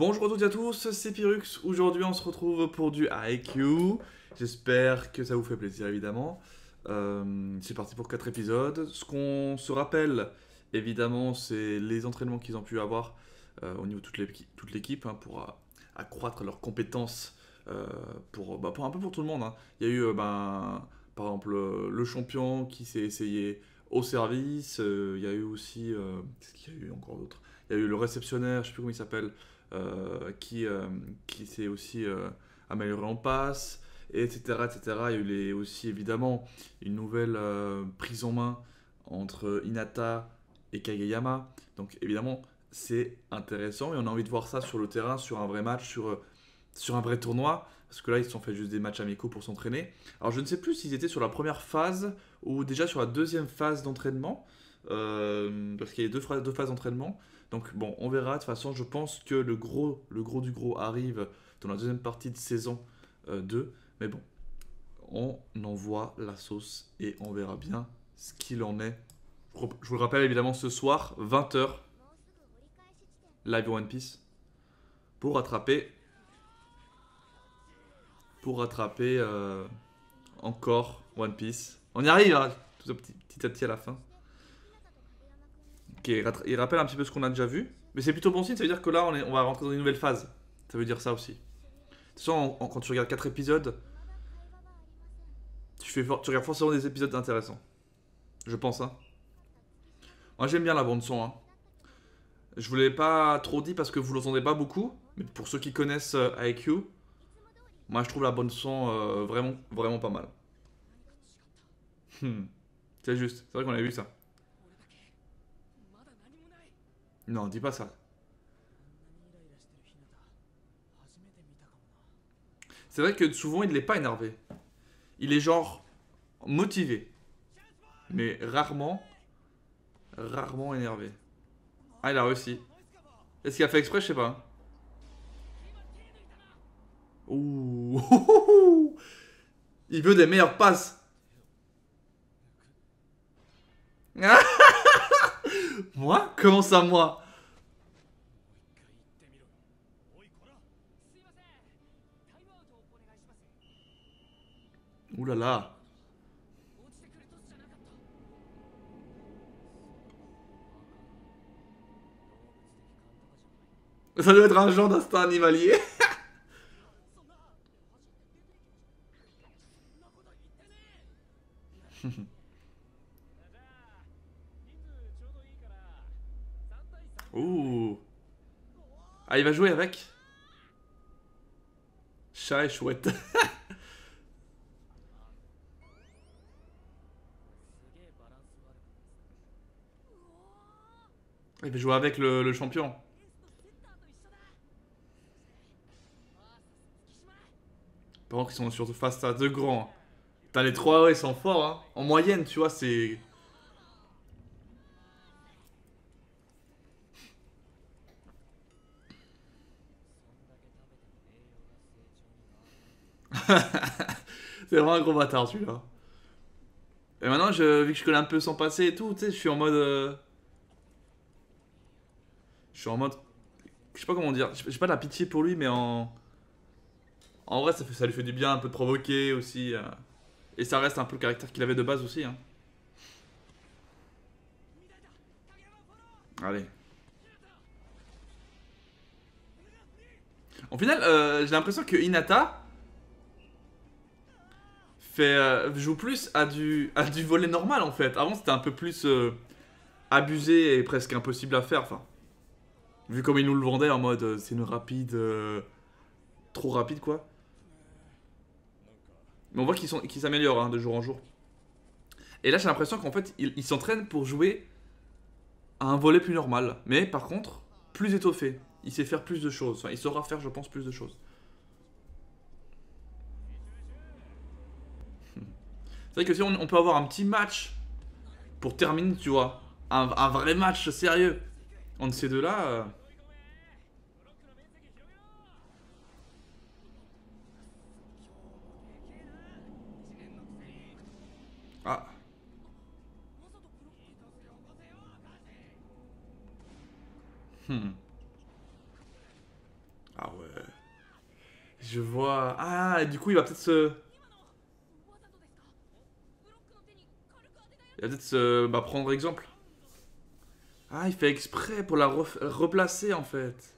Bonjour à toutes et à tous, c'est Pyrrhux. Aujourd'hui, on se retrouve pour du IQ. J'espère que ça vous fait plaisir, évidemment. C'est parti pour 4 épisodes. Ce qu'on se rappelle, évidemment, c'est les entraînements qu'ils ont pu avoir au niveau de toute l'équipe pour accroître leurs compétences pour un peu pour tout le monde. Il y a eu, par exemple, le champion qui s'est essayé au service. Il y a eu aussi. Qu'est-ce qu'il y a eu encore d'autre? Il y a eu le réceptionnaire, je sais plus comment il s'appelle qui s'est aussi amélioré en passe, etc., etc. Il y a eu aussi évidemment une nouvelle prise en main entre Hinata et Kageyama. Donc évidemment, c'est intéressant et on a envie de voir ça sur le terrain, sur un vrai match, sur un vrai tournoi. Parce que là, ils se sont fait juste des matchs amicaux pour s'entraîner. Alors, je ne sais plus s'ils étaient sur la première phase ou déjà sur la deuxième phase d'entraînement. Parce qu'il y a deux phases d'entraînement. Donc, bon, on verra. De toute façon, je pense que le gros du gros arrive dans la deuxième partie de saison 2. Mais bon, on envoie la sauce et on verra bien ce qu'il en est. Je vous le rappelle évidemment ce soir, 20 h, live One Piece, pour rattraper encore One Piece. On y arrive, hein, tout petit à petit à la fin. Ok, il rappelle un petit peu ce qu'on a déjà vu. Mais c'est plutôt bon signe, ça veut dire que là, on va rentrer dans une nouvelle phase. Ça veut dire ça aussi. De toute façon, quand tu regardes 4 épisodes, tu regardes forcément des épisodes intéressants. Je pense, hein. Moi, j'aime bien la bande-son, hein. Je vous l'ai pas trop dit parce que vous l'entendez pas beaucoup. Mais pour ceux qui connaissent IQ, moi, je trouve la bande-son vraiment, vraiment pas mal. Hmm. C'est juste, c'est vrai qu'on avait vu ça. Non, dis pas ça. C'est vrai que souvent, il n'est pas énervé. Il est genre motivé. Mais rarement énervé. Ah, il a réussi. Est-ce qu'il a fait exprès? Je sais pas. Ouh. Il veut des meilleures passes. Moi? Comment ça, moi? Ouh là là. Ça doit être un genre d'instinct animalier. Ouh. Ah, il va jouer avec chat et chouette. Il va jouer avec le champion. Par contre, ils sont surtout face à deux grands. T'as les trois, ouais, ils sont forts, hein. En moyenne, tu vois, c'est. C'est vraiment un gros bâtard, celui-là. Et maintenant, vu que je connais un peu son passé et tout, tu sais, je suis en mode. Je suis en mode. Je sais pas comment dire. J'ai pas de la pitié pour lui, mais en vrai, ça lui fait du bien un peu de provoquer aussi. Et ça reste un peu le caractère qu'il avait de base aussi, hein. Allez. Au final, j'ai l'impression que Hinata joue plus à du volet normal en fait. Avant, c'était un peu plus abusé et presque impossible à faire. Enfin, vu comme il nous le vendait en mode c'est une rapide. Trop rapide quoi. Mais on voit qu'ils s'améliorent de jour en jour. Et là, j'ai l'impression qu'en fait, ils s'entraînent pour jouer à un volet plus normal. Mais par contre, plus étoffé. Il sait faire plus de choses. Enfin, il saura faire, je pense, plus de choses. C'est vrai que si on peut avoir un petit match pour terminer, tu vois, un vrai match sérieux entre ces deux-là. Ah. Hmm. Ah ouais. Je vois... Ah, et du coup, il va peut-être se... Il va peut-être se... Bah, prendre exemple. Ah, il fait exprès pour la replacer, en fait.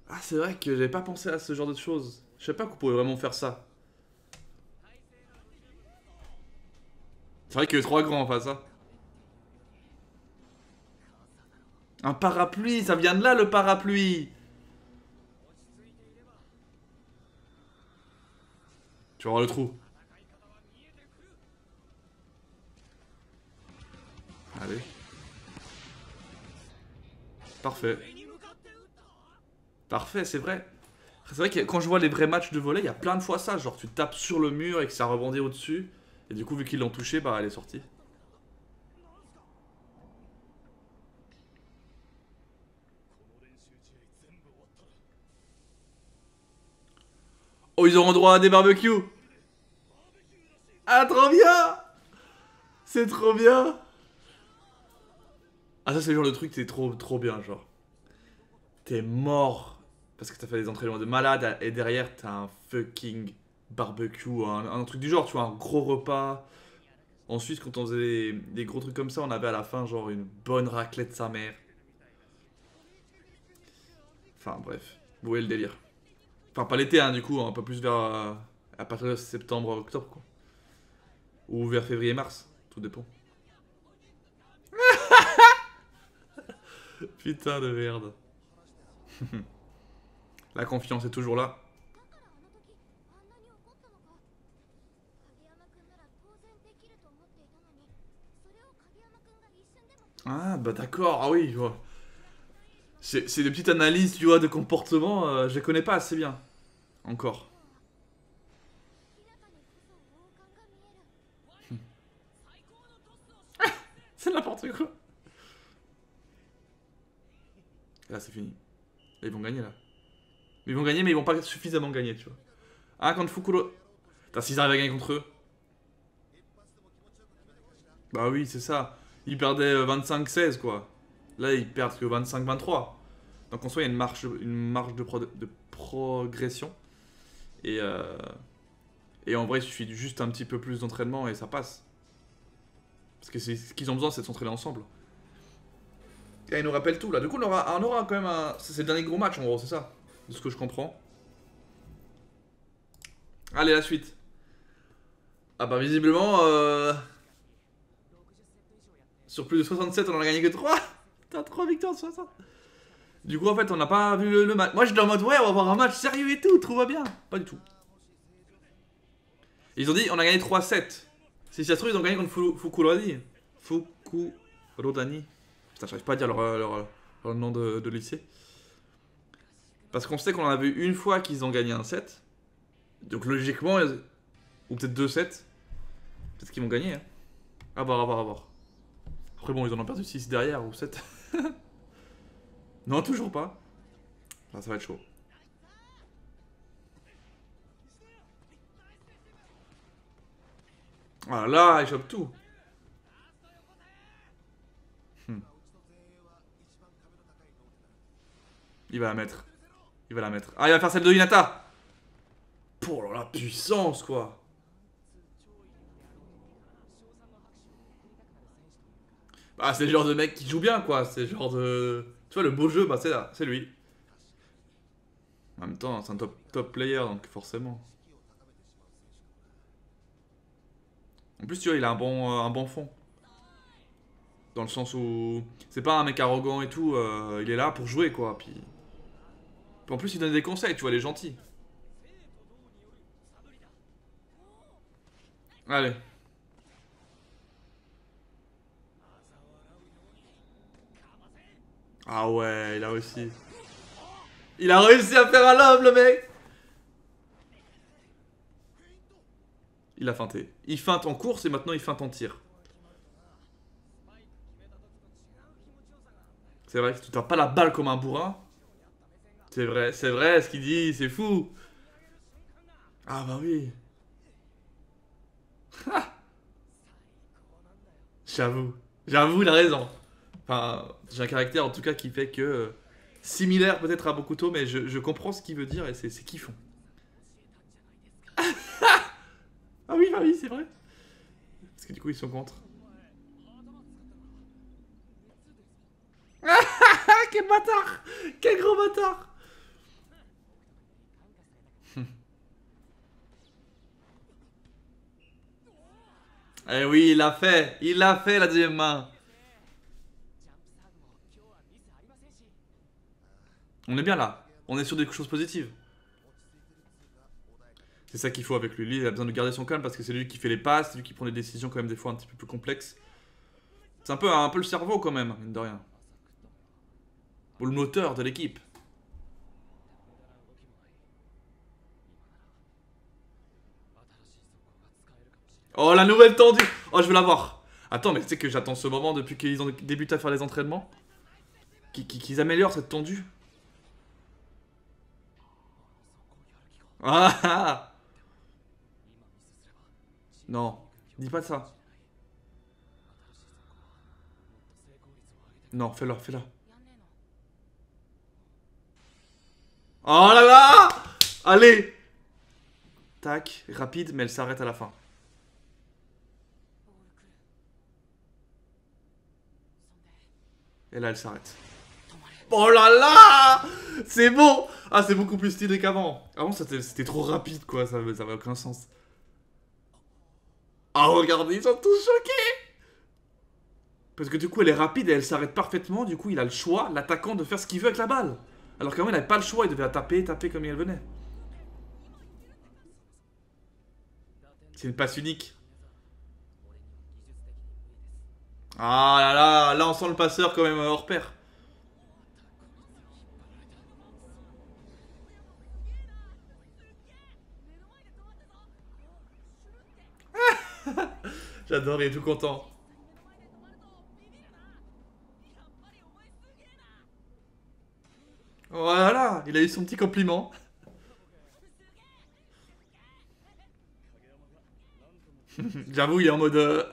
Ah, c'est vrai que j'avais pas pensé à ce genre de choses. Je sais pas qu'on pouvait vraiment faire ça. C'est vrai qu'il y a trois grands en face, hein. Un parapluie, ça vient de là, le parapluie. Tu vas voir le trou. Allez. Parfait. Parfait, c'est vrai. C'est vrai que quand je vois les vrais matchs de volley, il y a plein de fois ça. Genre, tu tapes sur le mur et que ça rebondit au-dessus. Et du coup, vu qu'ils l'ont touché, bah, elle est sortie. Oh, ils auront droit à des barbecues. Ah, trop bien. C'est trop bien. Ah, ça, c'est le genre de truc, c'est trop, trop bien, genre. T'es mort parce que t'as fait des entraînements de malade et derrière, t'as un fucking barbecue, un truc du genre, tu vois, un gros repas. Ensuite, quand on faisait des gros trucs comme ça, on avait à la fin, genre, une bonne raclette sa mère. Enfin, bref. Vous voyez le délire. Enfin, pas l'été, hein, du coup, un peu plus vers... à partir de septembre, octobre, quoi. Ou vers février-mars, tout dépend. Putain de merde. La confiance est toujours là. Ah, bah d'accord, ah oui, je vois. C'est des petites analyses, tu vois, de comportement, je les connais pas assez bien. Encore. C'est n'importe quoi. Là, c'est fini. Là, ils vont gagner, là. Ils vont gagner, mais ils vont pas suffisamment gagner, tu vois. Ah, contre Fukuro. Putain, s'ils arrivent à gagner contre eux. Bah oui, c'est ça. Ils perdaient 25-16, quoi. Là, ils perdent que 25-23. Donc en soi, il y a une marge de progression. Et, euh, et en vrai, il suffit juste un petit peu plus d'entraînement et ça passe. Parce que ce qu'ils ont besoin, c'est de s'entraîner ensemble. Et ils nous rappellent tout là. Du coup, on aura quand même un. C'est le dernier gros match en gros, c'est ça. De ce que je comprends. Allez, la suite. Ah bah, visiblement, sur plus de 67, on en a gagné que 3. T'as 3 victoires sur 60. Du coup, en fait, on n'a pas vu le match. Moi, je suis en mode, ouais, on va avoir un match sérieux et tout, tout va bien. Pas du tout. Ils ont dit, on a gagné 3-7. Si ça se trouve, ils ont gagné contre Fukurodani. Fukurodani. Putain, j'arrive pas à dire leur nom de lycée. Parce qu'on sait qu'on en a vu une fois qu'ils ont gagné un set. Donc logiquement, ou peut-être 2 sets. Peut-être qu'ils vont gagner. Hein. À voir, à voir, à voir. Après, bon, ils en ont perdu 6 derrière ou 7. Non, toujours pas. Enfin, ça va être chaud. Ah là, il chope tout. Hmm. Il va la mettre. Il va la mettre. Ah, il va faire celle de Hinata. Pour la puissance, quoi. Bah, c'est le genre de mec qui joue bien, quoi. C'est le genre de. Tu vois, le beau jeu, bah, c'est là. C'est lui. En même temps, c'est un top player, donc forcément. En plus, tu vois, il a un bon fond. Dans le sens où c'est pas un mec arrogant et tout, il est là pour jouer quoi. Puis en plus, il donne des conseils, tu vois, il est gentil. Allez. Ah ouais, il a aussi. Il a réussi à faire un love, le mec. Il a feinté. Il feinte en course et maintenant il feinte en tir. C'est vrai que tu tapes pas la balle comme un bourrin. C'est vrai ce qu'il dit, c'est fou. Ah bah oui. J'avoue. J'avoue, il a raison. Enfin, j'ai un caractère en tout cas qui fait que similaire peut-être à Bokuto, mais je comprends ce qu'il veut dire et c'est kiffant. Ah oui, c'est vrai. Parce que du coup, ils sont contre. Ah, quel bâtard! Quel gros bâtard! Eh oui, il l'a fait la deuxième main. On est bien là, on est sur des choses positives. C'est ça qu'il faut avec lui. Lui, il a besoin de garder son calme parce que c'est lui qui fait les passes, c'est lui qui prend des décisions quand même des fois un petit peu plus complexes. C'est un peu le cerveau quand même, mine de rien. Ou le moteur de l'équipe. Oh, la nouvelle tendue! Oh, je veux la voir. Attends, mais tu sais que j'attends ce moment depuis qu'ils ont débuté à faire les entraînements. Qu'ils améliorent cette tendue. Ah ah. Non, dis pas de ça. Non, fais-le, fais-le. Oh là là! Allez! Tac, rapide, mais elle s'arrête à la fin. Et là, elle s'arrête. Oh là là! C'est bon! Ah, c'est beaucoup plus stylé qu'avant. Avant, c'était trop rapide, quoi. Ça avait aucun sens. Ah, regardez, ils sont tous choqués! Parce que du coup, elle est rapide et elle s'arrête parfaitement. Du coup, il a le choix, l'attaquant, de faire ce qu'il veut avec la balle. Alors qu'avant, il n'avait pas le choix. Il devait la taper, taper comme elle venait. C'est une passe unique. Ah là là, là, on sent le passeur quand même hors pair. J'adore, il est tout content. Voilà, il a eu son petit compliment. J'avoue, il est en mode...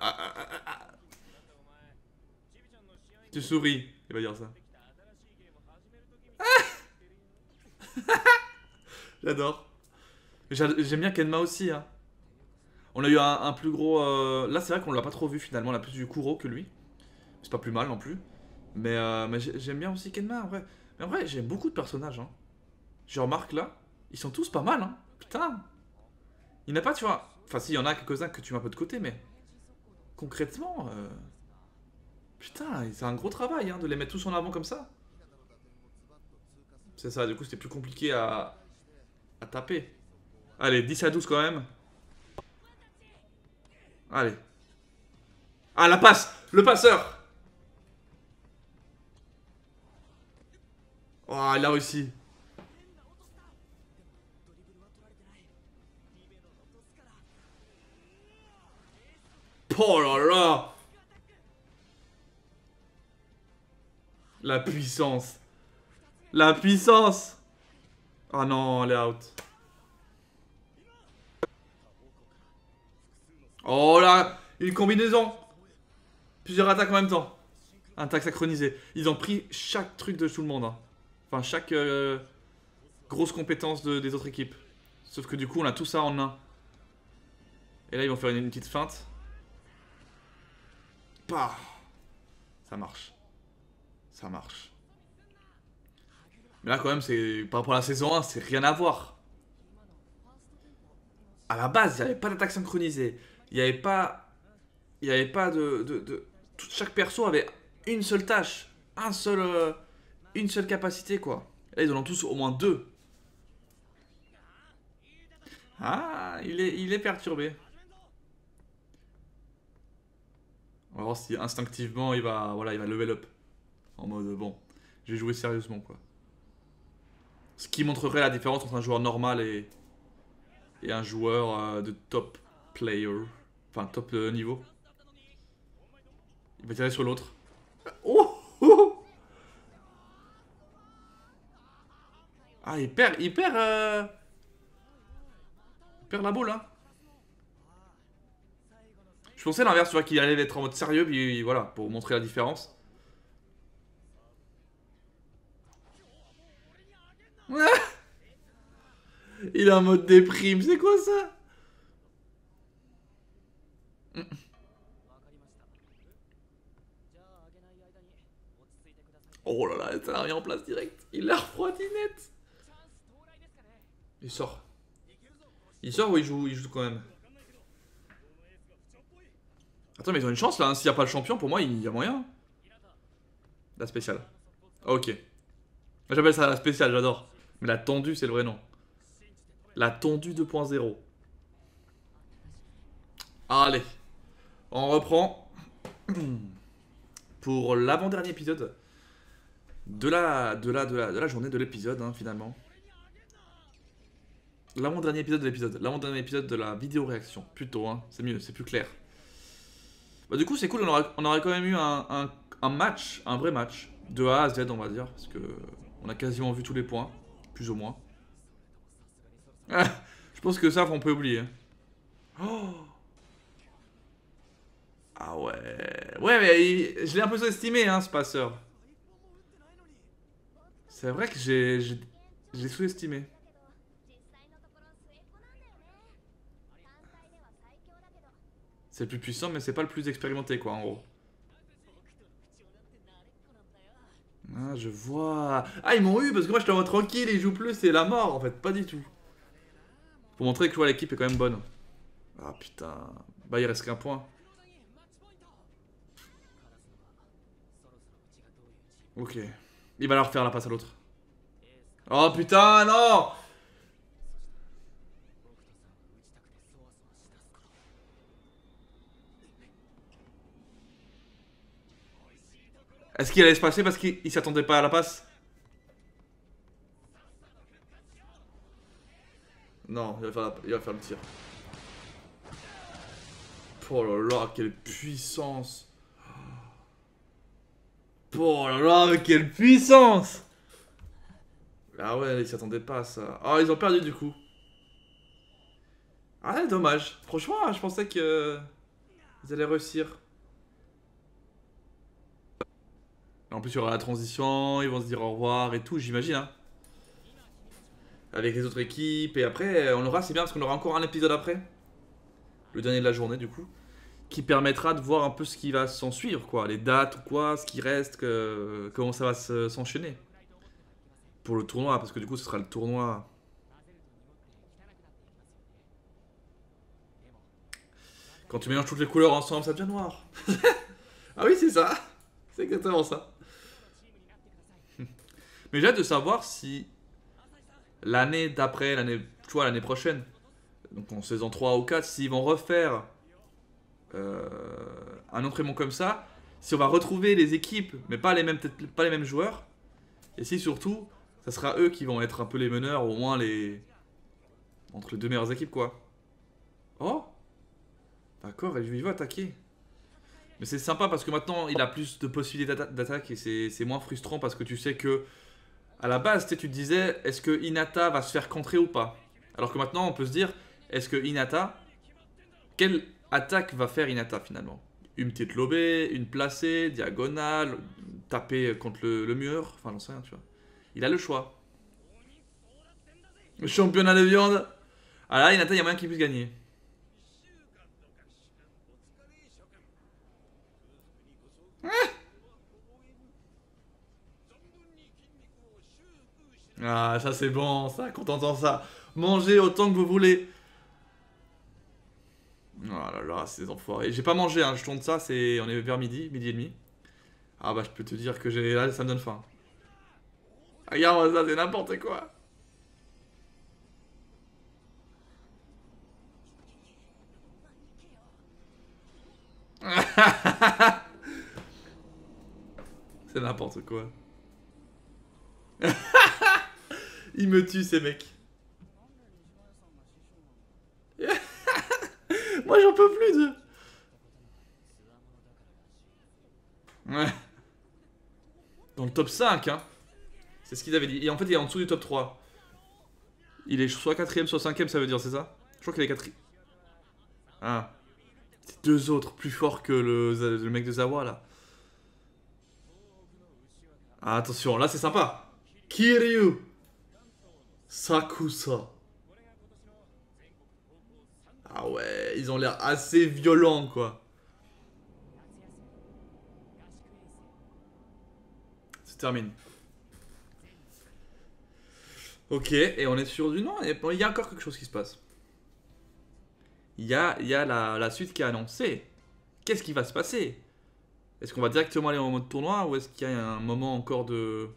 Tu souris, il va dire ça. J'adore. J'aime bien Kenma aussi, hein. On a eu un plus gros... Là, c'est vrai qu'on l'a pas trop vu, finalement. On a plus vu Kuro que lui. C'est pas plus mal, non plus. Mais j'aime bien aussi Kenma, en vrai. Mais en vrai, j'aime beaucoup de personnages, hein. Je remarque, là, ils sont tous pas mal, hein. Putain. Il n'y en a pas, tu vois... Enfin, si, il y en a quelques-uns que tu mets un peu de côté, mais... Concrètement... Putain, c'est un gros travail, hein, de les mettre tous en avant comme ça. C'est ça, du coup, c'était plus compliqué à taper. Allez, 10-12 quand même. Allez. Ah, la passe! Le passeur! Oh, il a réussi. Oh là là! La puissance. La puissance! Ah non, elle est out. Oh là! Une combinaison! Plusieurs attaques en même temps. Attaque synchronisée. Ils ont pris chaque truc de tout le monde, hein. Enfin, chaque grosse compétence des autres équipes. Sauf que du coup, on a tout ça en un. Et là, ils vont faire une petite feinte. Pah! Ça marche. Ça marche. Mais là, quand même, c'est par rapport à la saison 1, c'est rien à voir. À la base, il n'y avait pas d'attaque synchronisée. Il n'y avait pas... Il n'y avait pas chaque perso avait une seule tâche. Une seule capacité, quoi. Et là, ils en ont tous au moins deux. Ah, il est perturbé. On va voir si instinctivement, voilà, il va level up. En mode, bon, je vais jouer sérieusement, quoi. Ce qui montrerait la différence entre un joueur normal et un joueur de top player. Enfin, top niveau. Il va tirer sur l'autre. Oh, oh. Ah, il perd la boule, hein. Je pensais l'inverse, tu vois, qu'il allait être en mode sérieux, puis voilà, pour montrer la différence. Il est en mode déprime, c'est quoi ça? Oh là là, ça l'a mis en place direct. Il l'a refroidi net. Il sort. Il sort ou il joue quand même? Attends, mais ils ont une chance là, hein. S'il n'y a pas le champion, pour moi, il y a moyen. La spéciale. Ok. J'appelle ça la spéciale, j'adore. Mais la tendue, c'est le vrai nom. La tendue 2.0. Allez. On reprend. Pour l'avant-dernier épisode de la journée de l'épisode, hein, finalement. L'avant-dernier épisode de l'épisode. L'avant-dernier épisode de la vidéo réaction. Plutôt, hein. C'est mieux, c'est plus clair. Bah, du coup, c'est cool. On aurait quand même eu un match, un vrai match. De A à Z, on va dire. Parce que on a quasiment vu tous les points. Plus ou moins. Je pense que ça, on peut oublier. Oh. Ah ouais. Ouais, mais je l'ai un peu sous-estimé, hein, ce passeur. C'est vrai que j'ai sous-estimé. C'est le plus puissant, mais c'est pas le plus expérimenté, quoi, en gros. Ah, je vois. Ah, ils m'ont eu parce que moi j'étais en mode tranquille, ils jouent plus, c'est la mort en fait, pas du tout. Pour montrer que l'équipe est quand même bonne. Ah putain. Bah, il reste qu'un point. Ok. Il va leur faire la passe à l'autre. Oh putain, non! Est-ce qu'il allait se passer parce qu'il s'attendait pas à la passe? Non, il va faire le tir. Oh là là, quelle puissance! Oh là là, mais quelle puissance! Ah ouais, ils s'attendaient pas à ça. Ah, ils ont perdu du coup. Ah, ouais, dommage. Franchement, je pensais que ils allaient réussir. En plus, il y aura la transition, ils vont se dire au revoir et tout, j'imagine, hein. Avec les autres équipes, et après, on aura, c'est bien parce qu'on aura encore un épisode après. Le dernier de la journée, du coup. Qui permettra de voir un peu ce qui va s'en suivre, quoi. Les dates ou quoi, ce qui reste, comment ça va s'enchaîner. Pour le tournoi, parce que du coup, ce sera le tournoi. Quand tu mélanges toutes les couleurs ensemble, ça devient noir. Ah oui, c'est ça. C'est exactement ça. Mais j'ai hâte de savoir si l'année d'après, tu vois, l'année prochaine, donc en saison 3 ou 4, s'ils vont refaire un entraînement comme ça, si on va retrouver les équipes, mais pas les mêmes, peut-être pas les mêmes joueurs, et si surtout, ça sera eux qui vont être un peu les meneurs, au moins les entre les deux meilleures équipes, quoi. Oh, d'accord, et il va attaquer. Mais c'est sympa parce que maintenant il a plus de possibilités d'attaque et c'est moins frustrant parce que tu sais que à la base tu te disais est-ce que Hinata va se faire contrer ou pas. Alors que maintenant on peut se dire est-ce que Hinata, quelle attaque va faire Hinata finalement? Une petite lobée, une placée, diagonale, taper contre le mur, enfin j'en sais rien tu vois. Il a le choix. Le championnat de viande. Ah là Hinata il y a moyen qu'il puisse gagner. Ah, ça c'est bon, ça, quand on entend ça. Mangez autant que vous voulez. Oh là là, ces enfoirés. J'ai pas mangé, hein, je tourne ça, on est vers midi, midi et demi. Ah bah je peux te dire que là, ça me donne faim. Regarde ça, c'est n'importe quoi. C'est n'importe quoi. Ils me tuent ces mecs. Moi j'en peux plus de... Ouais. Dans le top 5, hein. C'est ce qu'ils avaient dit. Et en fait, il est en dessous du top 3. Il est soit 4ème, soit 5ème, ça veut dire, c'est ça? Je crois qu'il est 4ème. Ah. C'est deux autres plus forts que le mec de Zawa, là. Ah, attention, là c'est sympa. Kiryu. Sakusa. Ah ouais, ils ont l'air assez violents, quoi. Ça termine. Ok, et on est sur du... Non, il y a encore quelque chose qui se passe. Il y a la suite qui est annoncée. Qu'est-ce qui va se passer? Est-ce qu'on va directement aller en mode tournoi ou est-ce qu'il y a un moment encore de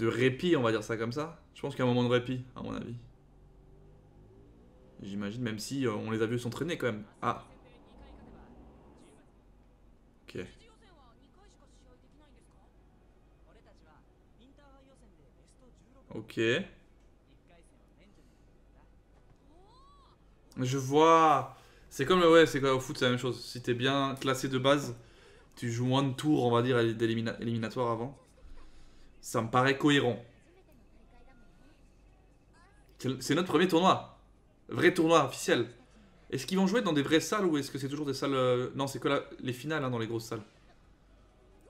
répit, on va dire ça comme ça? Je pense qu'il y a un moment de répit, à mon avis. J'imagine, même si on les a vus s'entraîner quand même. Ah, ok. Ok. Je vois. C'est comme le ouais, c'est comme au foot, c'est la même chose. Si t'es bien classé de base, tu joues moins de tours, on va dire, éliminatoires avant. Ça me paraît cohérent. C'est notre premier tournoi. Vrai tournoi officiel. Est-ce qu'ils vont jouer dans des vraies salles ou est-ce que c'est toujours des salles... Non, c'est que les finales hein, dans les grosses salles.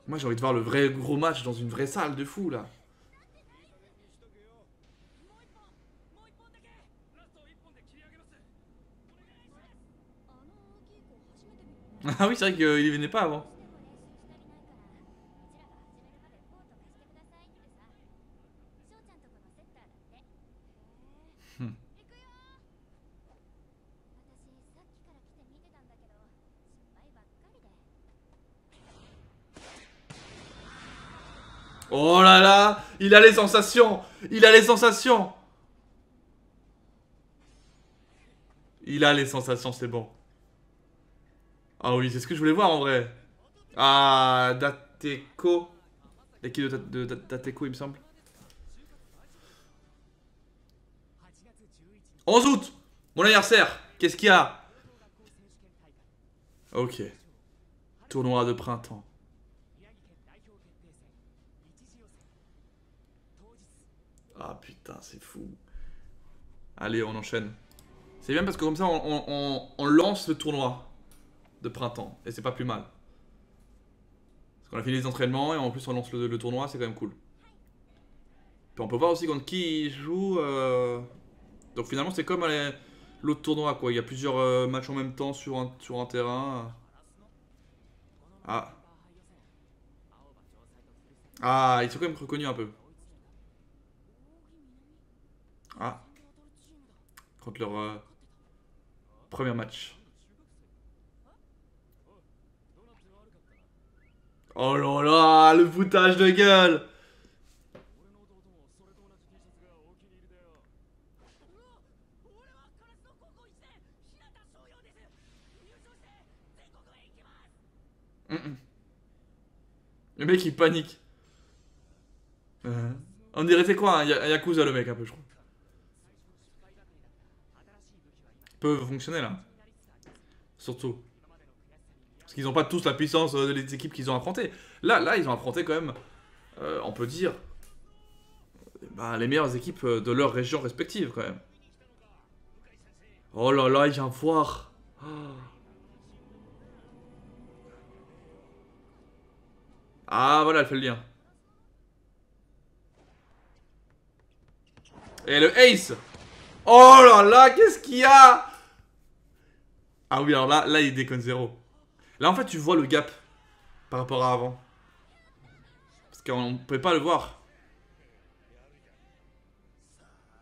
Moi j'ai envie de voir le vrai gros match dans une vraie salle de fou là. Ah oui, c'est vrai qu'il venait pas avant. Hmm. Oh là là, il a les sensations. Il a les sensations. Il a les sensations, c'est bon. Ah oui, c'est ce que je voulais voir en vrai. Ah, Dateko. L'équipe de Dateko, il me semble. 11 août, mon anniversaire. Qu'est-ce qu'il y a? Ok. Tournoi de printemps. Ah putain, c'est fou. Allez, on enchaîne. C'est bien parce que comme ça, on lance le tournoi de printemps. Et c'est pas plus mal. Parce qu'on a fini les entraînements et en plus on lance le tournoi, c'est quand même cool. Puis on peut voir aussi contre qui il joue. Donc finalement, c'est comme l'autre tournoi, quoi. Il y a plusieurs matchs en même temps sur un terrain. Ah. Ah, ils sont quand même reconnus un peu. Ah, contre leur premier match. Oh là là, le foutage de gueule! Le mec il panique. On dirait c'est quoi, un Yakuza le mec un peu, je crois. Peut fonctionner là. Surtout. Parce qu'ils n'ont pas tous la puissance des équipes qu'ils ont affrontées. Là, ils ont affronté quand même, on peut dire, bah, les meilleures équipes de leur région respective quand même. Oh là là, il vient voir. Oh. Ah voilà, elle fait le lien. Et le ace. Oh là là, qu'est-ce qu'il y a? Ah oui, alors là, il déconne zéro. Là, en fait, tu vois le gap par rapport à avant. Parce qu'on ne pouvait pas le voir.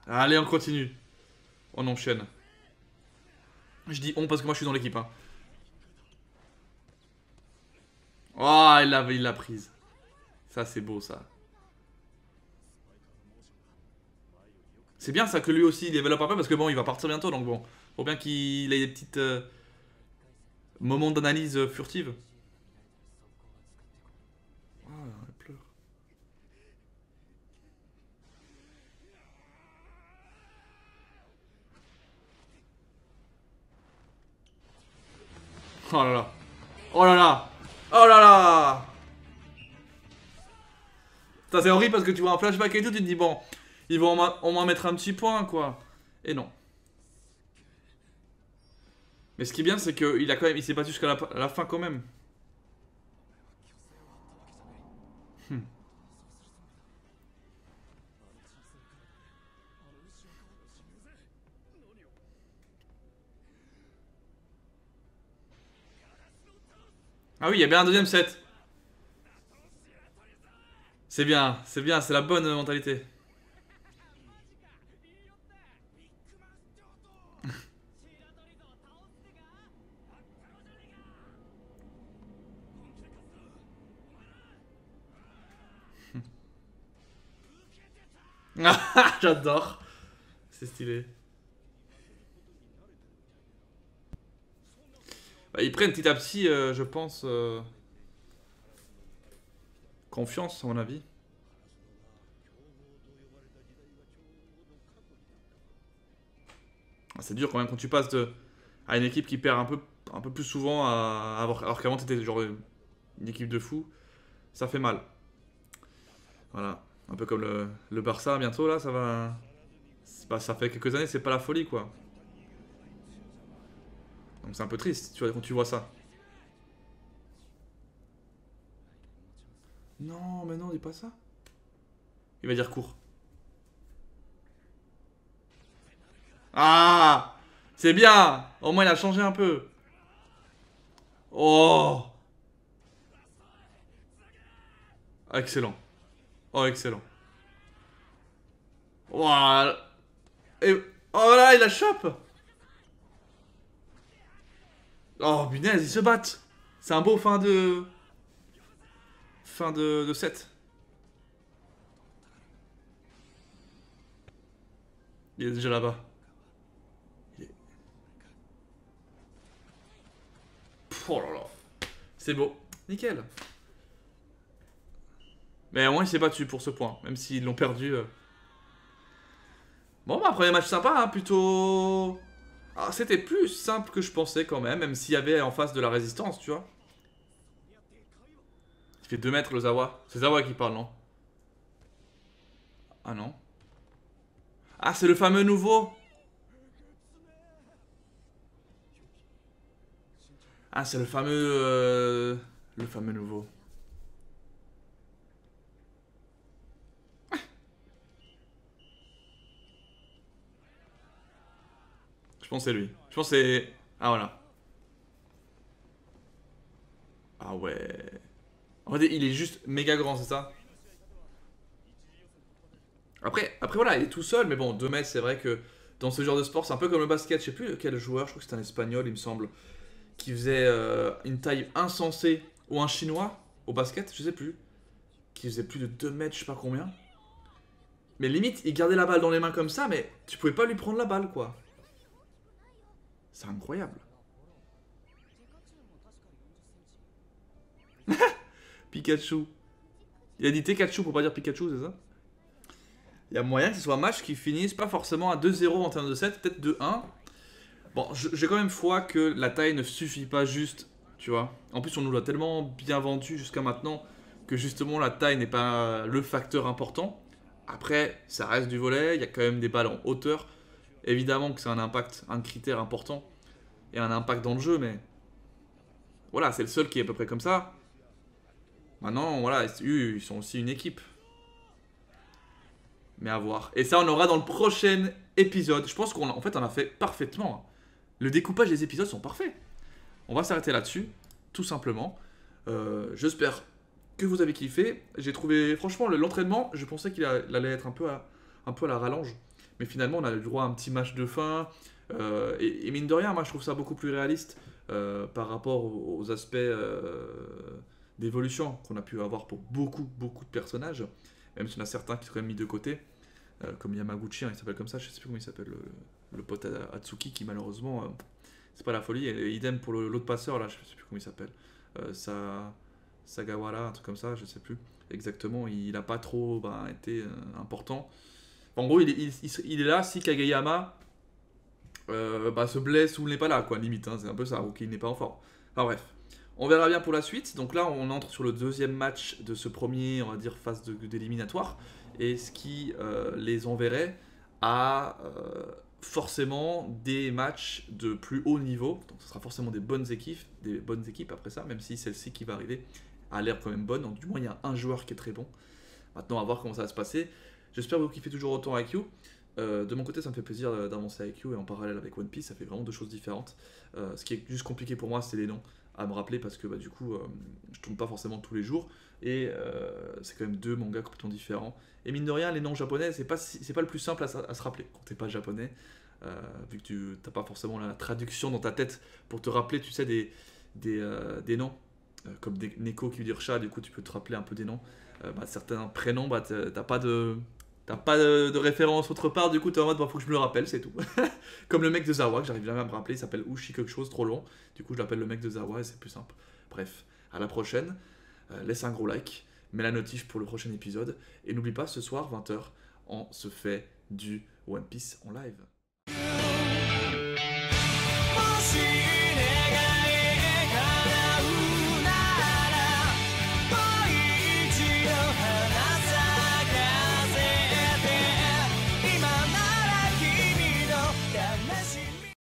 Allez, on continue. On enchaîne. Je dis on parce que moi, je suis dans l'équipe. Hein. Oh, il l'a prise. Ça, c'est beau, ça. C'est bien ça que lui aussi il développe un peu parce que bon, il va partir bientôt donc bon, faut bien qu'il ait des petites moments d'analyse furtive. Ah, elle pleure. Oh là là. Oh là là. Oh là là. Ça c'est horrible parce que tu vois un flashback et tout, tu te dis bon, ils vont au moins mettre un petit point quoi. Et non. Mais ce qui est bien c'est qu'il a quand même, il s'est battu jusqu'à la fin quand même. Hmm. Ah oui, il y a bien un deuxième set. C'est bien, c'est bien, c'est la bonne mentalité. J'adore. C'est stylé. Bah, ils prennent petit à petit, je pense, confiance, à mon avis. Ah, c'est dur quand même quand tu passes à une équipe qui perd un peu plus souvent alors qu'avant t'étais genre une équipe de fous. Ça fait mal. Voilà. Un peu comme le Barça bientôt là, ça va. Ça fait quelques années, c'est pas la folie quoi. Donc c'est un peu triste, tu vois, quand tu vois ça. Non, mais non, dis pas ça. Il va dire court. Ah, c'est bien. Au moins il a changé un peu. Oh, excellent. Oh, excellent. Voilà. Et... Oh là, il la chope. Oh, punaise, ils se battent. C'est un beau fin de set. Il est déjà là-bas. Il est- Oh là là. C'est beau. Nickel. Mais au moins il s'est battu pour ce point, même s'ils l'ont perdu. Bon, bah, premier match sympa, hein, plutôt. Ah, c'était plus simple que je pensais quand même s'il y avait en face de la résistance, tu vois. Il fait 2 mètres le Zawa. C'est Zawa qui parle, non? Ah non. Ah, c'est le fameux nouveau. Ah, c'est le fameux nouveau. Je pense que c'est lui. Je pense que c'est. Ah, voilà. Ah ouais. En fait, il est juste méga grand, c'est ça? Après, voilà, il est tout seul, mais bon, 2 mètres, c'est vrai que dans ce genre de sport, c'est un peu comme le basket. Je sais plus quel joueur, je crois que c'était un espagnol, il me semble, qui faisait une taille insensée, ou un chinois au basket, je sais plus, qui faisait plus de 2 mètres, je sais pas combien. Mais limite, il gardait la balle dans les mains comme ça, mais tu pouvais pas lui prendre la balle, quoi. C'est incroyable. Pikachu. Il a dit Pikachu pour pas dire Pikachu, c'est ça? Il y a moyen que ce soit un match qui finisse pas forcément à 2-0 en termes de set, peut-être 2-1. Bon, j'ai quand même foi que la taille ne suffit pas juste, tu vois. En plus, on nous l'a tellement bien vendu jusqu'à maintenant que justement la taille n'est pas le facteur important. Après, ça reste du volley, il y a quand même des balles en hauteur. Évidemment que c'est un impact, un critère important et un impact dans le jeu, mais voilà, c'est le seul qui est à peu près comme ça. Maintenant, voilà, eux, ils sont aussi une équipe. Mais à voir. Et ça, on aura dans le prochain épisode. Je pense qu'en fait, on a fait parfaitement. Le découpage des épisodes sont parfaits. On va s'arrêter là-dessus, tout simplement. J'espère que vous avez kiffé. J'ai trouvé, franchement, l'entraînement, je pensais qu'il allait être un peu à la rallonge. Mais finalement, on a eu droit à un petit match de fin. Et mine de rien, moi, je trouve ça beaucoup plus réaliste par rapport aux aspects d'évolution qu'on a pu avoir pour beaucoup, beaucoup de personnages. Même s'il y en a certains qui seraient mis de côté. Comme Yamaguchi, hein, il s'appelle comme ça, je sais plus comment il s'appelle, le pote Atsuki qui malheureusement, c'est pas la folie. Et idem pour l'autre passeur, là, je sais plus comment il s'appelle. Sagawara, un truc comme ça, je sais plus exactement. Il a pas trop été important. En gros, il est là si Kageyama se blesse ou n'est pas là, quoi, limite. Hein, c'est un peu ça, ou qu'il n'est pas en forme. Enfin bref. On verra bien pour la suite. Donc là, on entre sur le deuxième match de ce premier, on va dire, phase d'éliminatoire. Et ce qui les enverrait à forcément des matchs de plus haut niveau. Donc ce sera forcément des bonnes équipes après ça, même si celle-ci qui va arriver a l'air quand même bonne. Donc du moins, il y a un joueur qui est très bon. Maintenant, on va voir comment ça va se passer. J'espère que vous kiffez toujours autant IQ. De mon côté, ça me fait plaisir d'avancer avec IQ et en parallèle avec One Piece, ça fait vraiment deux choses différentes. Ce qui est juste compliqué pour moi, c'est les noms. à me rappeler parce que bah, du coup, je tourne pas forcément tous les jours. Et c'est quand même deux mangas complètement différents. Et mine de rien, les noms japonais, c'est pas le plus simple à se rappeler quand t'es pas japonais. Vu que tu n'as pas forcément la traduction dans ta tête pour te rappeler, tu sais, des noms. Comme Neko qui veut dire chat, du coup tu peux te rappeler un peu des noms. Bah, certains prénoms, bah, t'as pas de référence autre part, du coup t'es en mode bah, faut que je me le rappelle, c'est tout. Comme le mec de Zawa, que j'arrive jamais à me rappeler, il s'appelle Ushi quelque chose, trop long. Du coup je l'appelle le mec de Zawa et c'est plus simple. Bref, à la prochaine. Laisse un gros like, mets la notif pour le prochain épisode. Et n'oublie pas, ce soir, 20h, on se fait du One Piece en live.